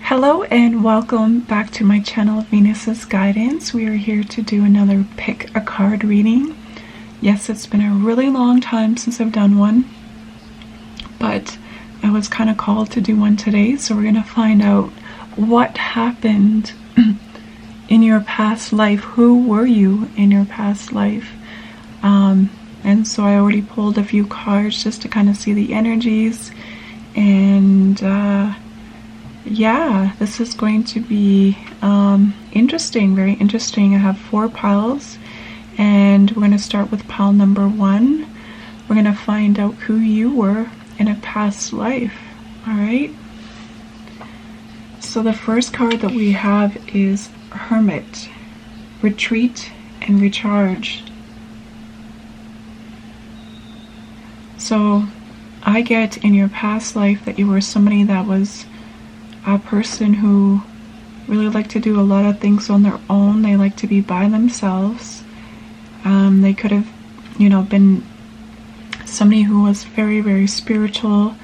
Hello and welcome back to my channel, Venus's Guidance. We are here to do another pick a card reading. Yes, it's been a really long time since I've done one, but I was kind of called to do one today, so we're going to find out what happened in your past life. Who were you in your past life? And so I already pulled a few cards just to kind of see the energies, and yeah, this is going to be interesting, very interesting. I have 4 piles, and we're going to start with pile number 1. We're going to find out who you were in a past life. All right, so the first card that we have is Hermit, retreat and recharge. So I get in your past life that you were somebody that was a person who really liked to do a lot of things on their own. They like to be by themselves. They could have, been somebody who was very, very spiritual.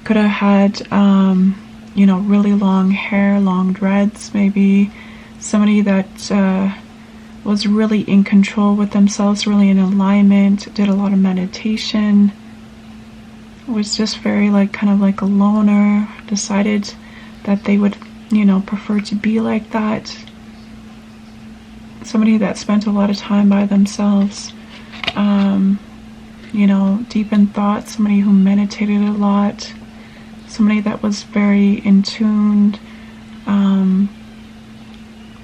Could have had, really long hair, long dreads, maybe. Somebody that was really in control with themselves, really in alignment, did a lot of meditation. Was just very kind of like a loner, decided that they would, prefer to be like that. Somebody that spent a lot of time by themselves, deep in thought, somebody who meditated a lot, somebody that was very in tune,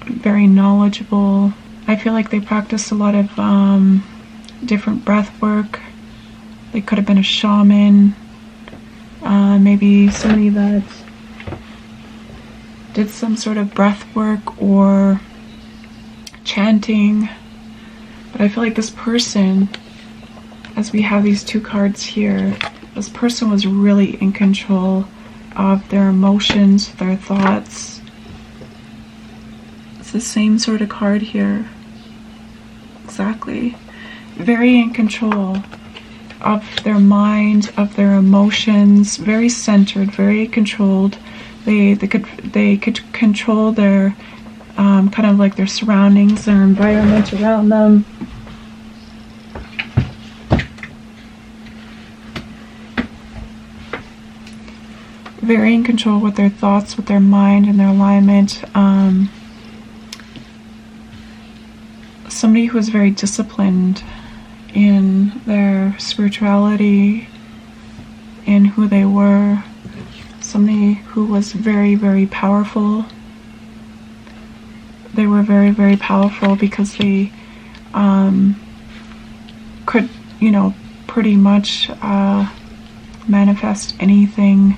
very knowledgeable. I feel like they practiced a lot of different breath work. They could have been a shaman, maybe somebody that did some sort of breath work or chanting. But I feel like this person, as we have these 2 cards here, this person was really in control of their emotions, their thoughts. It's the same sort of card here. Exactly. Very in control of their mind, of their emotions, very centered, very controlled. They could control their kind of like their surroundings, their environment around them. Very in control with their thoughts, with their mind and their alignment. Somebody who was very disciplined in their spirituality, in who they were. Somebody who was very, very powerful. They were very, very powerful because they could, pretty much manifest anything.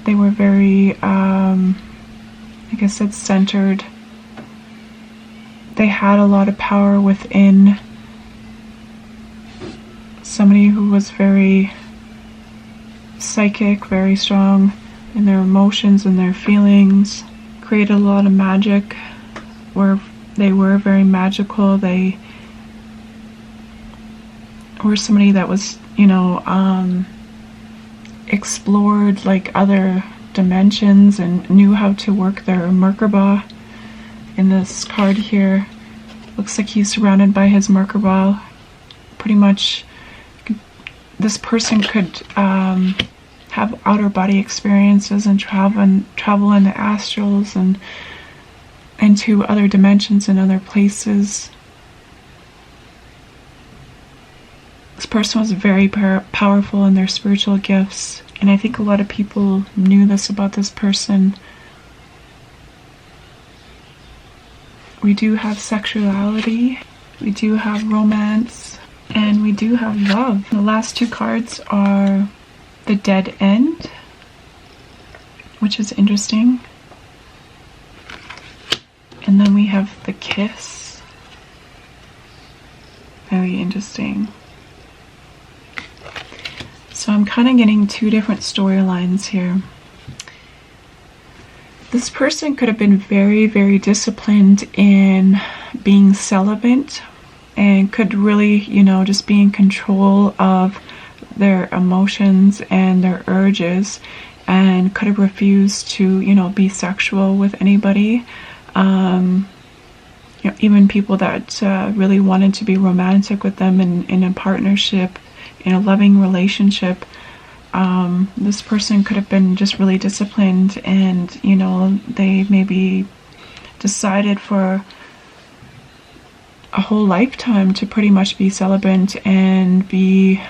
They were very, like I said, centered. They had a lot of power within. Somebody who was very psychic, very strong in their emotions and their feelings, created a lot of magic, where they were very magical. They were somebody that was, explored like other dimensions and knew how to work their Merkaba. In this card here, looks like he's surrounded by his Merkaba. Pretty much this person could have outer body experiences and travel in the astrals and into other dimensions and other places. This person was very powerful in their spiritual gifts, and I think a lot of people knew this about this person. We do have sexuality, we do have romance, and we do have love. The last 2 cards are the Dead End, which is interesting. And then we have the Kiss. Very interesting. So I'm kind of getting 2 different storylines here. This person could have been very, very disciplined in being celibate and could really, just be in control of their emotions and their urges, and could have refused to, you know, be sexual with anybody. You know, even people that really wanted to be romantic with them in a partnership, in a loving relationship. This person could have been just really disciplined, and, you know, they maybe decided for a whole lifetime to pretty much be celibate and be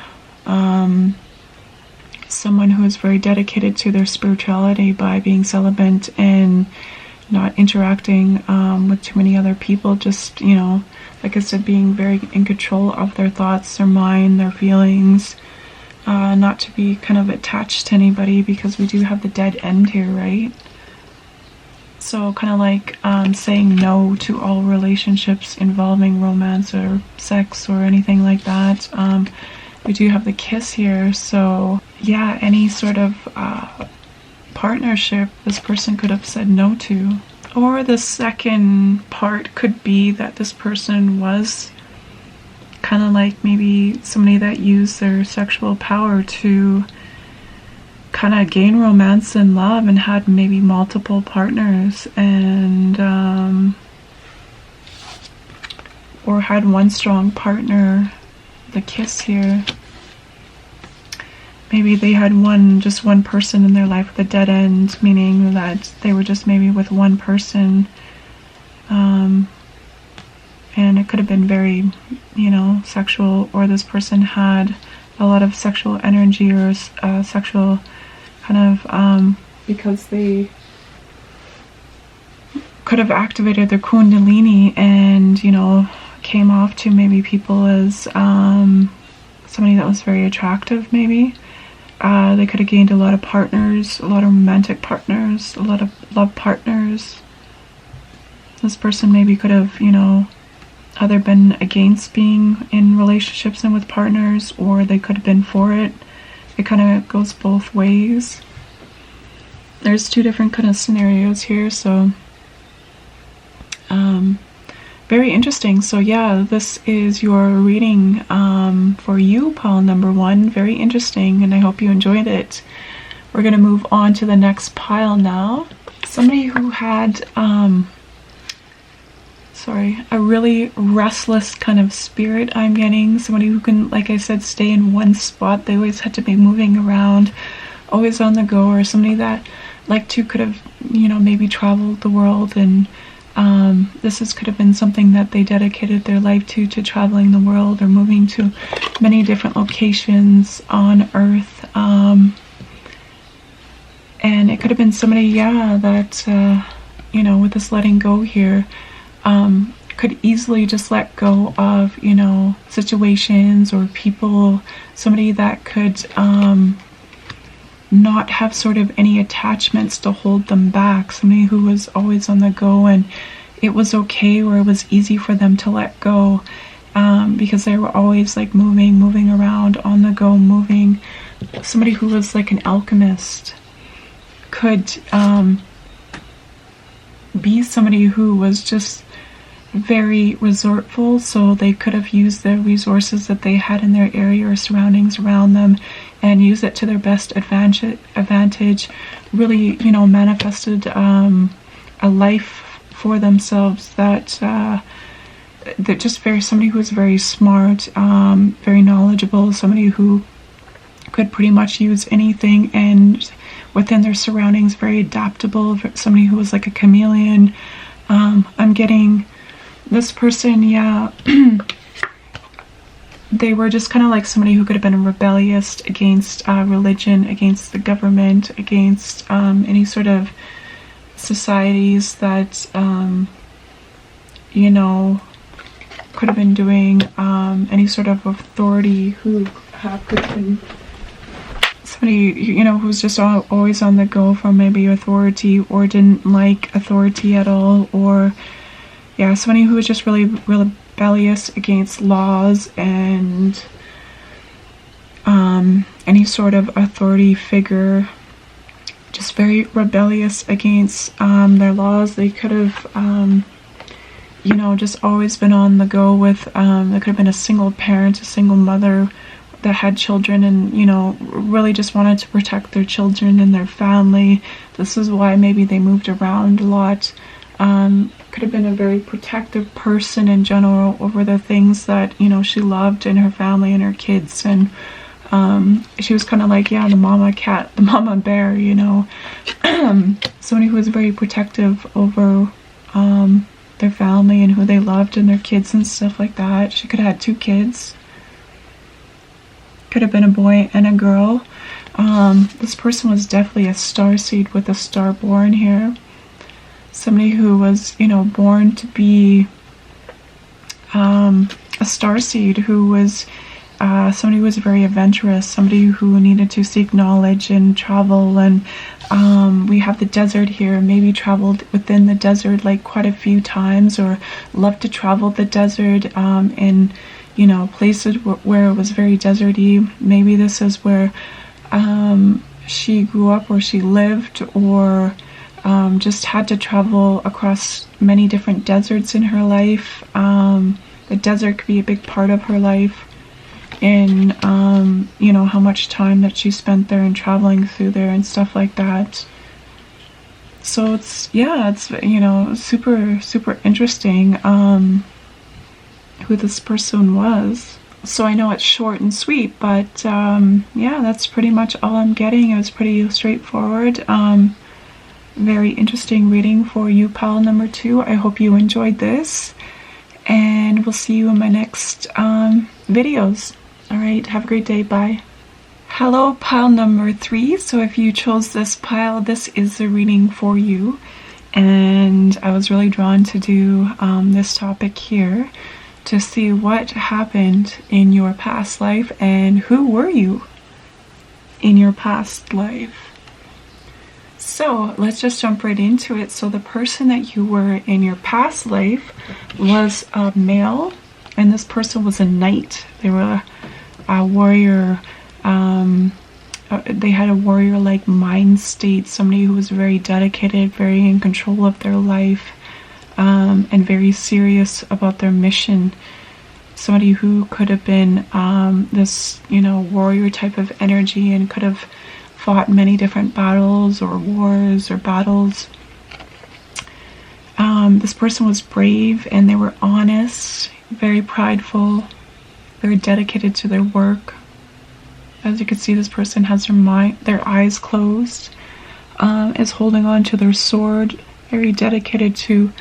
someone who is very dedicated to their spirituality by being celibate and not interacting with too many other people. Just, you know, like I said, being very in control of their thoughts, their mind, their feelings, not to be kind of attached to anybody, because we do have the dead end here, right? So kind of like saying no to all relationships involving romance or sex or anything like that. We do have the kiss here, so yeah, any sort of partnership this person could have said no to. Or the second part could be that this person was kind of like maybe somebody that used their sexual power to kind of gain romance and love, and had maybe multiple partners, and or had one strong partner. The kiss here, maybe they had just one person in their life with a dead end, meaning that they were just maybe with one person, and it could have been very, you know, sexual, or this person had a lot of sexual energy, or sexual kind of because they could have activated their kundalini and, you know, came off to maybe people as somebody that was very attractive. Maybe they could have gained a lot of partners, a lot of romantic partners, a lot of love partners. This person maybe could have, you know, either been against being in relationships and with partners, or they could have been for it. It kind of goes both ways. There's two different kind of scenarios here, so very interesting. So yeah, this is your reading for you, pile number 1. Very interesting, and I hope you enjoyed it. We're going to move on to the next pile now. Somebody who had a really restless kind of spirit, I'm getting. Somebody who can, like I said, stay in one spot. They always had to be moving around, always on the go, or somebody that could have, you know, maybe traveled the world, and could have been something that they dedicated their life to traveling the world or moving to many different locations on Earth. And it could have been somebody, that, you know, with this letting go here, could easily just let go of, you know, situations or people, somebody that could not have sort of any attachments to hold them back, somebody who was always on the go, and it was okay, or it was easy for them to let go, because they were always like moving around, on the go, moving. Somebody who was like an alchemist could be somebody who was just very resourceful, so they could have used the resources that they had in their area or surroundings around them and use it to their best advantage, really, you know, manifested a life for themselves that they're just somebody who was very smart, very knowledgeable, somebody who could pretty much use anything and within their surroundings, very adaptable, somebody who was like a chameleon. I'm getting this person, they were just kind of like somebody who could have been rebellious against religion, against the government, against any sort of societies that, you know, could have been doing any sort of authority, who could have been somebody, you know, who's just always on the go for maybe authority, or didn't like authority at all, or somebody who was just really rebellious against laws and any sort of authority figure, just very rebellious against their laws. They could have you know, just always been on the go with, they could have been a single parent, a single mother, that had children and, you know, really just wanted to protect their children and their family. This is why maybe they moved around a lot. Could have been a very protective person in general over the things that, you know, she loved in her family and her kids. And she was kind of like, yeah, the mama cat, the mama bear, you know. Somebody who was very protective over their family and who they loved and their kids and stuff like that. She could have had 2 kids. Could have been a boy and a girl. This person was definitely a starseed with a star born here. Somebody who was, you know, born to be a starseed, who was somebody who was very adventurous, somebody who needed to seek knowledge and travel. And we have the desert here, maybe traveled within the desert like quite a few times, or loved to travel the desert in, you know, places where it was very deserty. Maybe this is where she grew up, or she lived, or just had to travel across many different deserts in her life. The desert could be a big part of her life, and you know, how much time that she spent there and traveling through there and stuff like that. So it's, yeah, it's, you know, super interesting who this person was. So I know it's short and sweet, but yeah, that's pretty much all I'm getting. It was pretty straightforward. Very interesting reading for you, pile number 2. I hope you enjoyed this, and we'll see you in my next videos. All right, have a great day. Bye. Hello, pile number 3. So if you chose this pile, this is the reading for you, and I was really drawn to do this topic here to see what happened in your past life and who were you in your past life. So let's just jump right into it. So the person that you were in your past life was a male, and this person was a knight. They were a warrior. They had a warrior-like mind state, somebody who was very dedicated, very in control of their life, and very serious about their mission. Somebody who could have been this, you know, warrior type of energy, and could have fought many different battles or wars or battles. This person was brave, and they were honest, very prideful, very dedicated to their work. As you can see, this person has their eyes closed, is holding on to their sword, very dedicated to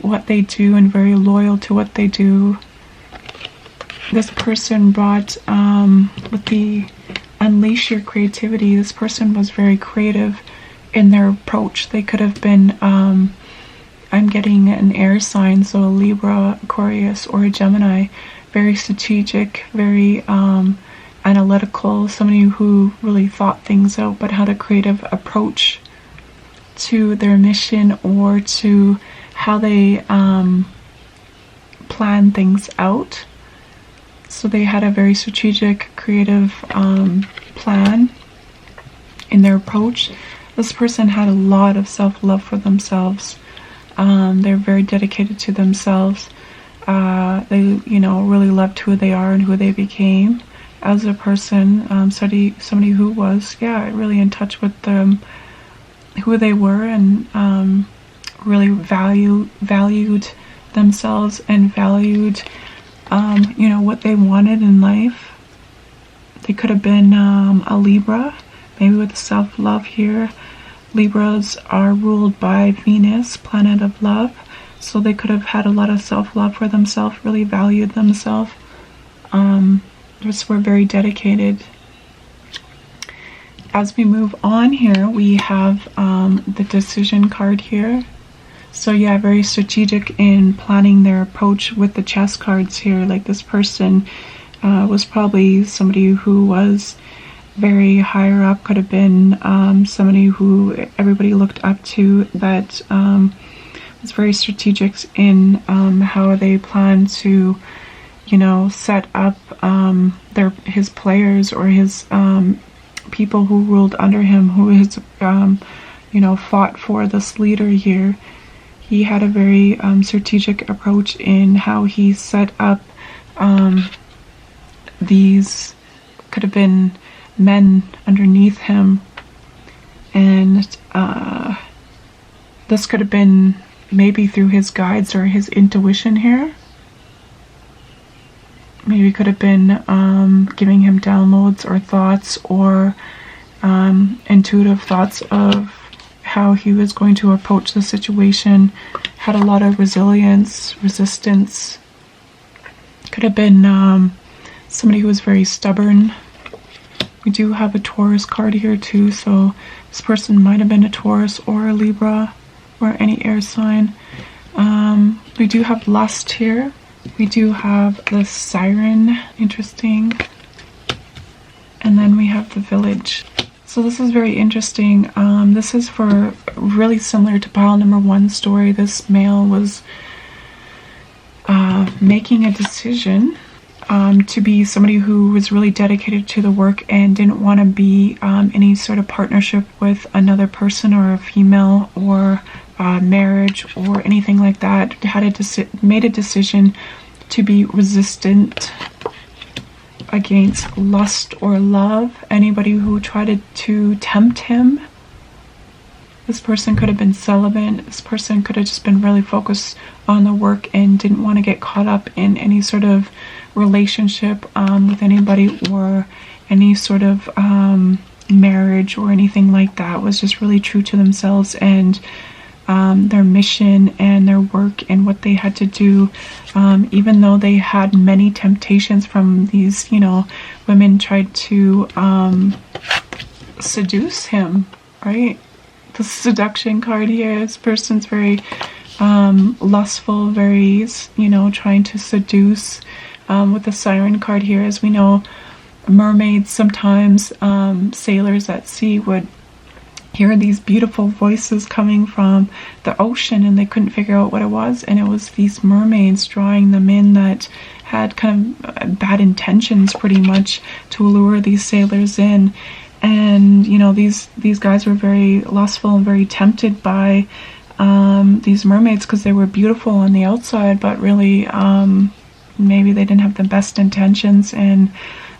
what they do and very loyal to what they do. This person brought, with the unleash your creativity, this person was very creative in their approach. They could have been, I'm getting an air sign, so a Libra, Aquarius, or a Gemini. Very strategic, very analytical, somebody who really thought things out but had a creative approach to their mission, or to how they plan things out. So they had a very strategic, creative plan in their approach. This person had a lot of self-love for themselves. They're very dedicated to themselves. They, you know, really loved who they are and who they became as a person. Somebody who was, yeah, really in touch with them, who they were, and really valued themselves, and valued, you know, what they wanted in life. They could have been a Libra, maybe with self-love here. Libras are ruled by Venus, planet of love, so they could have had a lot of self-love for themselves, really valued themselves. Just were very dedicated. As we move on here, we have the decision card here. So yeah, very strategic in planning their approach with the chess cards here. Like, this person was probably somebody who was very higher up, could have been somebody who everybody looked up to, that was very strategic in how they plan to, you know, set up his players, or his people who ruled under him, who has, you know, fought for this leader here. He had a very strategic approach in how he set up these could have been men underneath him, and this could have been maybe through his guides or his intuition here. Maybe could have been giving him downloads or thoughts or intuitive thoughts of how he was going to approach the situation. Had a lot of resilience, resistance. Could have been somebody who was very stubborn. We do have a Taurus card here too, so this person might have been a Taurus or a Libra or any air sign. We do have lust here. We do have the siren, interesting. And then we have the village. So this is very interesting. This is for really similar to pile number 1 story. This male was making a decision to be somebody who was really dedicated to the work and didn't want to be any sort of partnership with another person or a female or marriage or anything like that. Made a decision to be resistant against lust or love. Anybody who tried to tempt him. This person could have been celibate. This person could have just been really focused on the work and didn't want to get caught up in any sort of relationship with anybody or any sort of marriage or anything like that. Was just really true to themselves and their mission and their work and what they had to do, even though they had many temptations from these, women tried to seduce him, right? The seduction card here, this person's very lustful, very, trying to seduce. With the siren card here, as we know, mermaids, sometimes sailors at sea would hear these beautiful voices coming from the ocean and they couldn't figure out what it was, and it was these mermaids drawing them in that had kind of bad intentions pretty much to lure these sailors in. And these guys were very lustful and very tempted by these mermaids because they were beautiful on the outside, but really maybe they didn't have the best intentions, and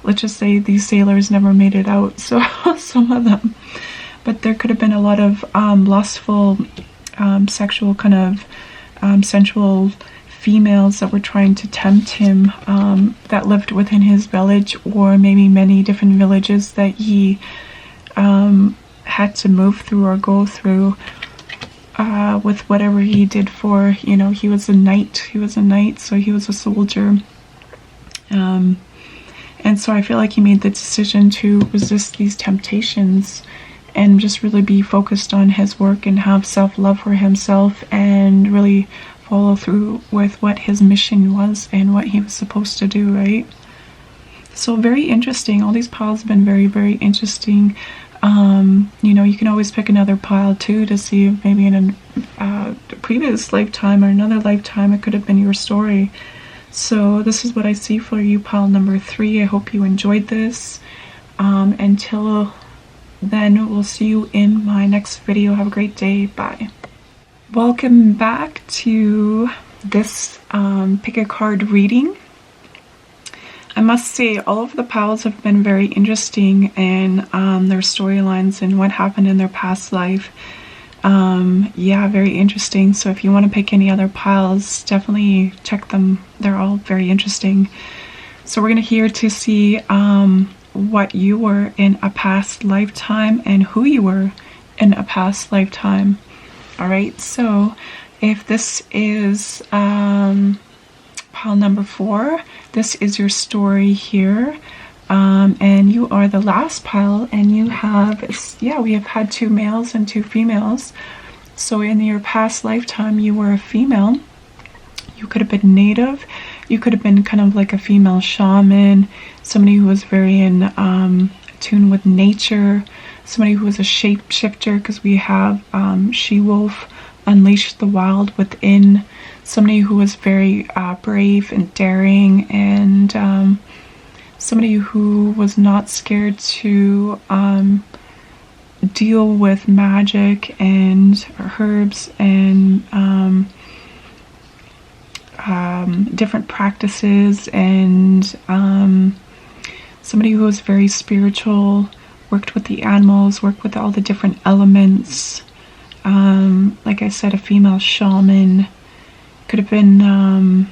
let's just say these sailors never made it out, so some of them. But there could have been a lot of lustful, sexual kind of sensual females that were trying to tempt him, that lived within his village, or maybe many different villages that he had to move through or go through with whatever he did for, he was a knight, so he was a soldier. And so I feel like he made the decision to resist these temptations and just really be focused on his work and have self-love for himself and really follow through with what his mission was and what he was supposed to do, right? So very interesting. All these piles have been very, very interesting. You can always pick another pile too to see if maybe in a previous lifetime or another lifetime it could have been your story. So this is what I see for you, pile number 3. I hope you enjoyed this. Until then, we'll see you in my next video. Have a great day. Bye. Welcome back to this pick a card reading. I must say all of the piles have been very interesting in their storylines and what happened in their past life. Yeah, very interesting. So if you want to pick any other piles, definitely check them. They're all very interesting. So we're here to see what you were in a past lifetime and who you were in a past lifetime. All right, so if this is pile number 4, this is your story here, and you are the last pile, and you have, we have had 2 males and 2 females. So in your past lifetime you were a female. You could have been native, you could have been kind of like a female shaman, somebody who was very in tune with nature, somebody who was a shapeshifter, because we have she-wolf, unleash the wild within, somebody who was very brave and daring, and somebody who was not scared to deal with magic and herbs and different practices and somebody who was very spiritual, worked with the animals, worked with all the different elements. Like I said, a female shaman. Could have been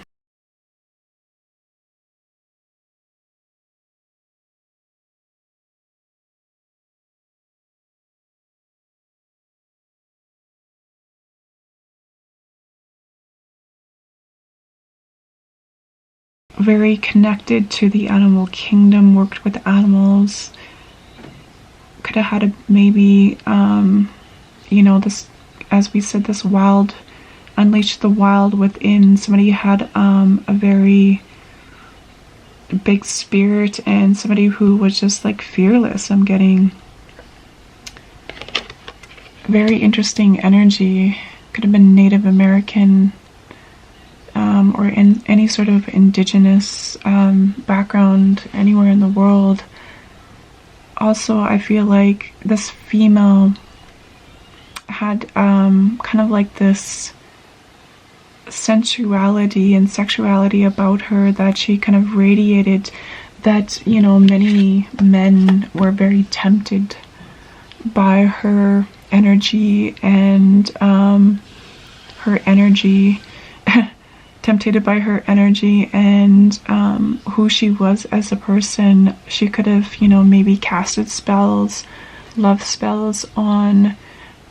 very connected to the animal kingdom, worked with animals. Could have had a maybe, you know, this, as we said, this wild, unleash the wild within. Somebody had a very big spirit, and somebody who was just like fearless. I'm getting very interesting energy. Could have been Native American, or in any sort of indigenous background anywhere in the world. Also, I feel like this female had kind of like this sensuality and sexuality about her that she kind of radiated, that, you know, many men were very tempted by her energy, and her energy tempted by her energy and who she was as a person. She could have, you know, maybe casted spells, love spells on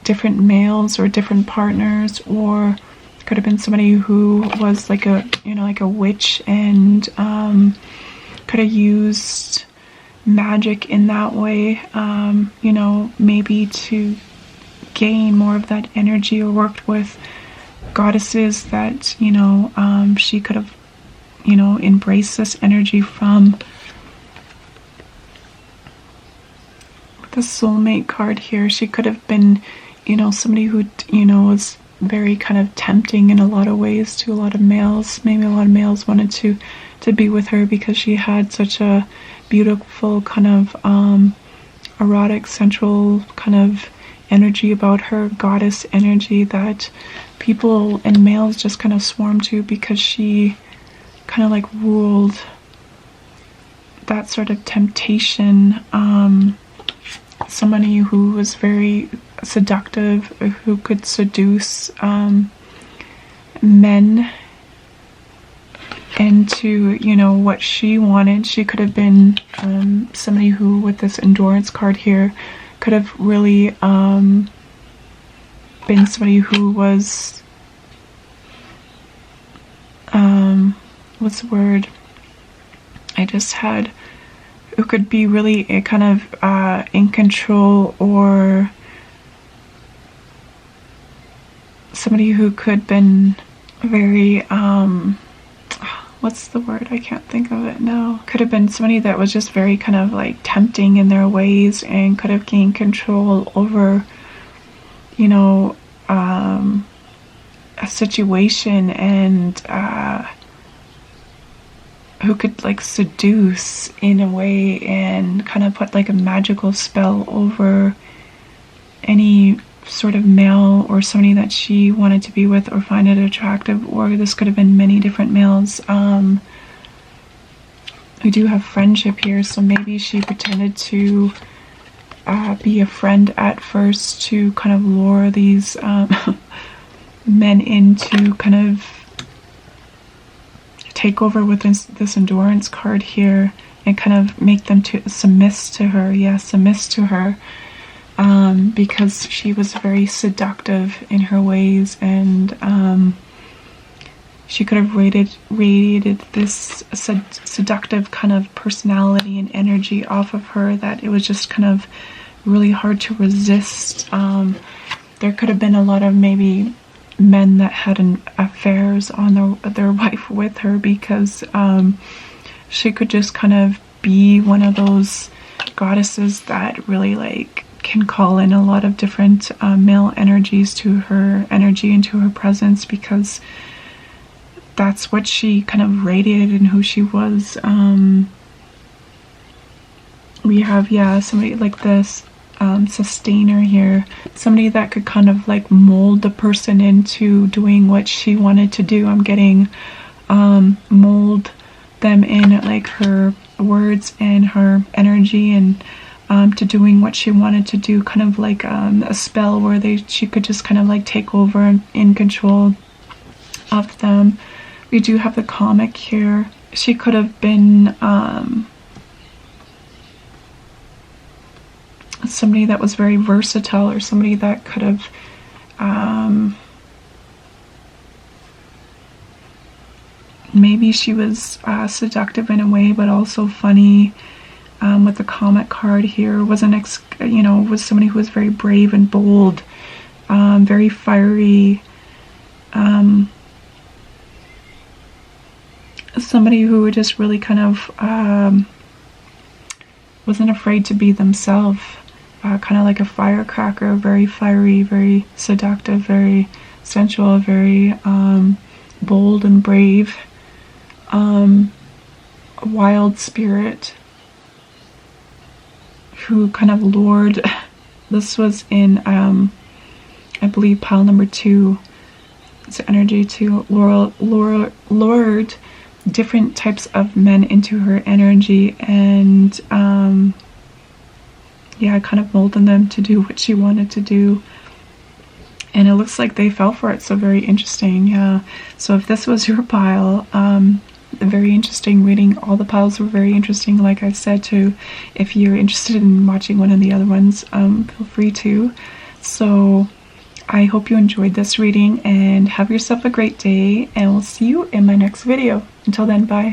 different males or different partners, or could have been somebody who was like a, you know, like a witch, and could have used magic in that way, you know, maybe to gain more of that energy, or worked with goddesses that, you know, she could have, you know, embraced this energy from. The soulmate card here, she could have been, you know, somebody who, you know, was very kind of tempting in a lot of ways to a lot of males. Maybe a lot of males wanted to be with her because she had such a beautiful kind of erotic, sensual kind of energy about her, goddess energy, that people and males just kind of swarmed to, because she kind of like ruled that sort of temptation. Somebody who was very seductive, who could seduce men into, you know, what she wanted. She could have been somebody who, with this endurance card here, could have really been somebody who was what's the word I just had, who could be really a kind of in control, or somebody who could have been very what's the word, I can't think of it now. Could have been somebody that was just very kind of like tempting in their ways, and could have gained control over, you know, a situation, and who could like seduce in a way, and kind of put like a magical spell over any sort of male or somebody that she wanted to be with or find it attractive. Or this could have been many different males. We do have friendship here, so maybe she pretended to be a friend at first to kind of lure these men into kind of take over with this endurance card here, and kind of make them to submit to her. Yeah, submit to her, because she was very seductive in her ways, and she could have radiated this seductive kind of personality and energy off of her, that it was just kind of really hard to resist. There could have been a lot of maybe men that had affairs on their wife with her, because she could just kind of be one of those goddesses that really like can call in a lot of different male energies to her energy and to her presence, because that's what she kind of radiated and who she was. We have, yeah, somebody like this sustainer here, somebody that could kind of like mold the person into doing what she wanted to do. I'm getting mold them in like her words and her energy, and to doing what she wanted to do, kind of like a spell where she could just kind of like take over and in control of them. We do have the comic here. She could have been somebody that was very versatile, or somebody that could have maybe she was seductive in a way, but also funny. With the comic card here, was was somebody who was very brave and bold, very fiery, somebody who just really kind of wasn't afraid to be themselves, kind of like a firecracker, very fiery, very seductive, very sensual, very bold and brave, a wild spirit who kind of lured. This was in I believe pile number 2. It's energy to lured different types of men into her energy, and yeah, kind of molded them to do what she wanted to do. And it looks like they fell for it, so very interesting. Yeah. So if this was your pile, very interesting reading. All the piles were very interesting, like I said, too. If you're interested in watching one of the other ones, feel free to. So I hope you enjoyed this reading, and have yourself a great day, and we'll see you in my next video. Until then, bye.